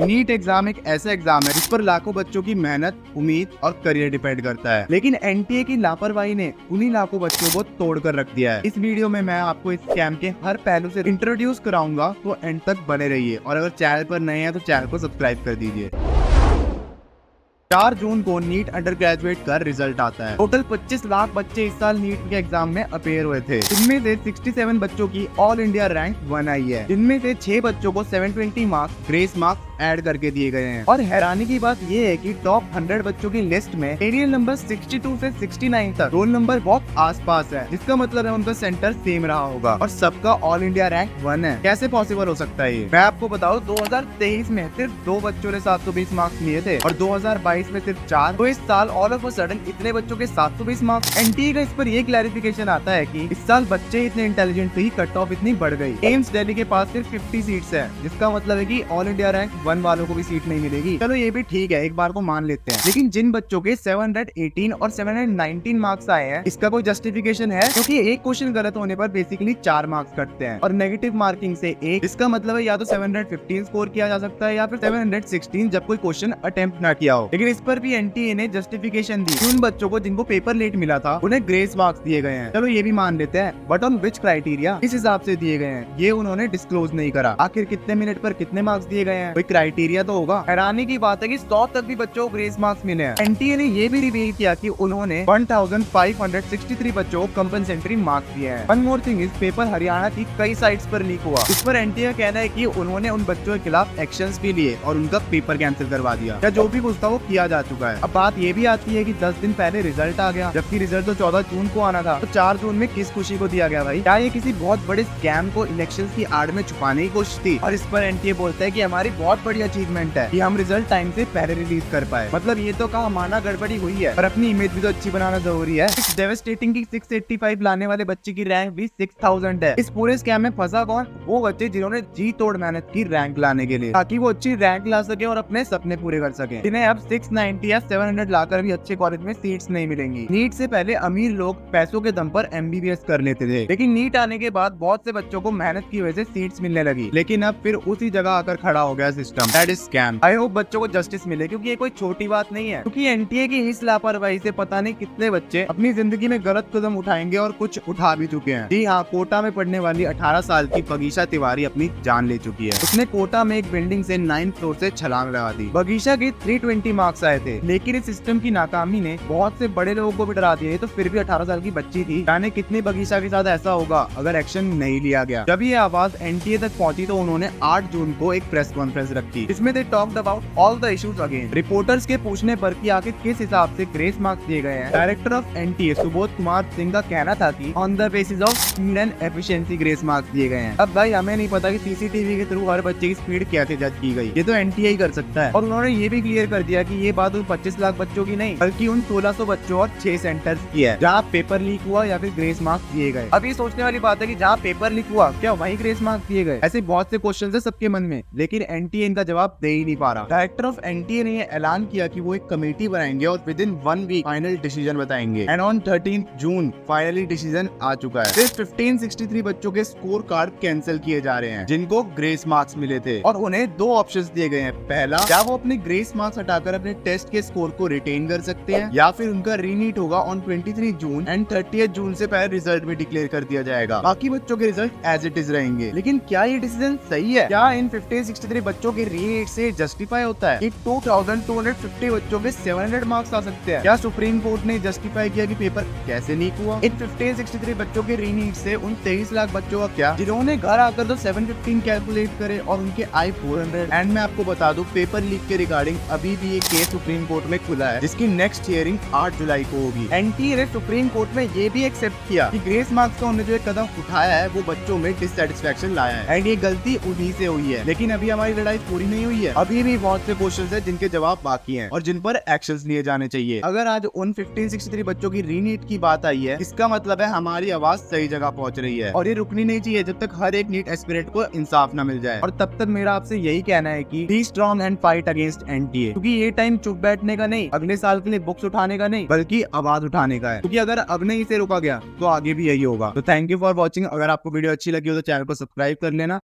NEET exam एक ऐसा exam है जिस पर लाखों बच्चों की मेहनत, उम्मीद और करियर डिपेंड करता है, लेकिन एनटीए की लापरवाही ने उन्हीं लाखों बच्चों को तोड़ कर रख दिया है। इस वीडियो में मैं आपको इस स्कैम के हर पहलू से इंट्रोड्यूस कराऊंगा, तो एंड तक बने रहिए और अगर चैनल पर नए हैं तो चैनल को सब्सक्राइब कर दीजिए। 4 जून को नीट अंडर ग्रेजुएट का रिजल्ट आता है। टोटल 25 लाख बच्चे इस साल नीट के एग्जाम में अपेयर हुए थे। इनमें से 67 बच्चों की ऑल इंडिया रैंक 1 आई है, जिनमें से 6 बच्चों को 720 मार्क्स ग्रेस मार्क्स ऐड करके दिए गए हैं। और हैरानी की बात यह है कि टॉप 100 बच्चों की लिस्ट में सीरियल नंबर 62 से 69 तक रोल नंबर बहुत आसपास है, जिसका मतलब है उनका सेंटर सेम रहा होगा और सबका ऑल इंडिया रैंक 1 है। कैसे पॉसिबल हो सकता है ये? मैं आपको बताऊं, 2023 में सिर्फ 2 बच्चों ने 720 मार्क्स लिए थे और 2022 में सिर्फ 4। तो इस साल ऑल ऑफ अ सडन इतने बच्चों के 720 मार्क्स। एनटीए का इस पर ये क्लैरिफिकेशन आता है कि इस साल बच्चे इतने इंटेलिजेंट थे, कट ऑफ इतनी बढ़ गई। एम्स दिल्ली के पास सिर्फ 50 सीट्स है, जिसका मतलब है कि ऑल इंडिया रैंक 1 वालों को भी सीट नहीं मिलेगी। चलो ये भी ठीक है, एक बार को मान लेते हैं, लेकिन जिन बच्चों के 718 और 719 मार्क्स आए हैं, इसका कोई जस्टिफिकेशन है? क्योंकि एक क्वेश्चन गलत होने पर बेसिकली 4 मार्क्स कटते हैं और नेगेटिव मार्किंग से 1। इसका मतलब है या तो 715 स्कोर किया जा सकता है या फिर 716 जब कोई क्वेश्चन अटेम्प्ट ना किया हो। लेकिन इस पर भी एनटीए ने जस्टिफिकेशन दी। उन बच्चों को जिनको पेपर लेट मिला था उन्हें ग्रेस मार्क्स दिए गए हैं। चलो ये भी मान लेते हैं, बट ऑन विच क्राइटेरिया? इस हिसाब से दिए गए हैं, ये उन्होंने डिस्क्लोज नहीं करा। आखिर कितने मिनट पर कितने मार्क्स दिए गए हैं, कोई क्राइटेरिया तो होगा। हैरानी की बात है कि 100 तक भी बच्चों को ग्रेस मार्क्स मिले हैं। एनटीए ने ये भी रिवील किया कि उन्होंने 1563 बच्चों को कंपनसेटरी मार्क्स दिए हैं। वन मोर थिंग, इस पेपर हरियाणा की कई साइट्स पर लीक हुआ। इस पर एनटीए का कहना है कि उन्होंने उन बच्चों के खिलाफ एक्शंस भी लिए और उनका पेपर कैंसिल करवा दिया, या जो भी कुछ था वो किया जा चुका है। अब बात ये भी आती है कि 10 दिन पहले रिजल्ट आ गया, जबकि रिजल्ट तो 14 जून को आना था। तो 4 जून में किस खुशी को दिया गया भाई? क्या ये किसी बहुत बड़े स्कैम को इलेक्शन की आड़ में छुपाने की कोशिश थी? और इस पर एनटीए बोलता है कि हमारी बहुत बड़ी अचीवमेंट है कि हम रिजल्ट टाइम से पहले रिलीज कर पाए। मतलब ये तो कहा माना गड़बड़ी हुई है, पर अपनी इमेज भी तो अच्छी बनाना जरूरी है। इस डेवास्टेटिंग की 685 लाने वाले बच्चे की रैंक भी 6000 है। इस पूरे स्कैम में फंसा कौन? वो बच्चे जिन्होंने जी तोड़ मेहनत की रैंक लाने के लिए, ताकि वो अच्छी रैंक ला सके और अपने सपने पूरे कर सके। जिन्हें अब 690 या 700 लाकर भी अच्छे कॉलेज में सीट्स नहीं मिलेंगी। नीट से पहले अमीर लोग पैसों के दम पर एमबीबीएस कर लेते थे, लेकिन नीट आने के बाद बहुत से बच्चों को मेहनत की वजह से सीट्स मिलने लगी, लेकिन अब फिर उसी जगह आकर खड़ा हो गया system. That is scam. I hope बच्चों को जस्टिस मिले, क्योंकि ये कोई छोटी बात नहीं है। क्योंकि एनटीए की इस लापरवाही से पता नहीं कितने बच्चे अपनी जिंदगी में गलत कदम उठाएंगे और कुछ उठा भी चुके हैं। जी हाँ, कोटा में पढ़ने वाली 18 साल की बगीशा तिवारी अपनी जान ले चुकी है। उसने कोटा में एक बिल्डिंग से 9th फ्लोर से छलांग लगा दी। बगीशा के 320 मार्क्स आए थे, लेकिन इस सिस्टम की नाकामी ने बहुत से बड़े लोगों को भी डरा दिया। तो फिर भी 18 साल की बच्ची थी, जाने कितनी बगीशा के साथ ऐसा होगा अगर एक्शन नहीं लिया गया। जब ये आवाज एनटीए तक पहुंची तो उन्होंने 8 जून को एक प्रेस कॉन्फ्रेंस रखी, जिसमें they talked about all the issues again. Reporters के पूछने पर कि आखिर किस हिसाब से ग्रेस मार्क्स दिए गए हैं, director of NTA Subodh Kumar Singh का कहना था कि on the basis of speed and efficiency grace marks दिए गए हैं। अब भाई हमें नहीं पता कि सीसीटीवी के थ्रू हर बच्चे की स्पीड कैसे जज की गई, ये तो एनटीए ही कर सकता है। और उन्होंने ये भी क्लियर कर दिया कि ये बात उन 25 लाख बच्चों की नहीं, बल्कि उन 1600 बच्चों और 6 सेंटर्स की है जहाँ पेपर लीक हुआ या फिर ग्रेस मार्क्स दिए गए। अभी सोचने वाली बात है कि जहाँ पेपर लीक हुआ क्या वहीं ग्रेस मार्क्स दिए गए? ऐसे बहुत से क्वेश्चन है सबके मन में, लेकिन एनटीए इनका जवाब दे ही नहीं पा रहा। डायरेक्टर ऑफ एनटीए ने ऐलान किया कि वो एक कमेटी बनाएंगे और within 1 week final decision बताएंगे। And on 13 June finally decision आ चुका है। सिर्फ 1563 बच्चों के स्कोर कार्ड कैंसिल किए जा रहे हैं जिनको ग्रेस मार्क्स मिले थे, और उन्हें 2 ऑप्शंस दिए गए हैं। पहला, क्या वो अपने ग्रेस मार्क्स हटाकर अपने टेस्ट के स्कोर को रिटेन कर सकते हैं, या फिर उनका रीनीट होगा ऑन 23 जून एंड 30 जून से पहले रिजल्ट भी डिक्लेयर कर दिया जाएगा। बाकी बच्चों के रिजल्ट एज इट इज रहेंगे। लेकिन क्या ये डिसीजन सही है? क्या इन 1563 बच्चों के रीनीट से जस्टिफाई होता है कि 2250 बच्चों के 700 मार्क्स आ सकते हैं? क्या सुप्रीम कोर्ट ने जस्टिफाई किया कि पेपर कैसे लीक हुआ? इन 1563 बच्चों के रीनीट से उन 23 लाख बच्चों का क्या, जिन्होंने घर आकर तो 715 कैलकुलेट करे और उनके आई 400? एंड मैं आपको बता दूं, पेपर लीक के रिगार्डिंग अभी भी एक केस सुप्रीम कोर्ट में खुला है, जिसकी नेक्स्ट हियरिंग 8 जुलाई को होगी। एनटीए ने सुप्रीम कोर्ट में ये भी एक्सेप्ट किया कि ग्रेस मार्क्स का उन्होंने जो एक कदम उठाया है वो बच्चों में डिससेटिस्फेक्शन लाया है, एंड ये गलती उन्हीं से हुई है। लेकिन अभी हमारी लड़ाई पूरी नहीं हुई है। अभी भी बहुत से क्वेश्चंस हैं जिनके जवाब बाकी हैं और जिन पर एक्शंस लिए जाने चाहिए। अगर आज उन 1563 बच्चों की रीनीट की बात आई है, इसका मतलब है हमारी आवाज सही जगह पहुंच रही है, और ये रुकनी नहीं चाहिए जब तक हर एक नीट एस्पिरेंट को इंसाफ न मिल जाए। और तब तक मेरा आपसे यही कहना है कि be strong and fight against NTA, क्योंकि ये टाइम चुप बैठने का नहीं, अगले साल के लिए बुक्स उठाने का नहीं, बल्कि आवाज उठाने का है। क्योंकि अगर अब नहीं इसे रोका गया तो आगे भी यही होगा। तो थैंक यू फॉर वॉचिंग। अगर आपको वीडियो अच्छी लगी हो तो चैनल को सब्सक्राइब कर लेना।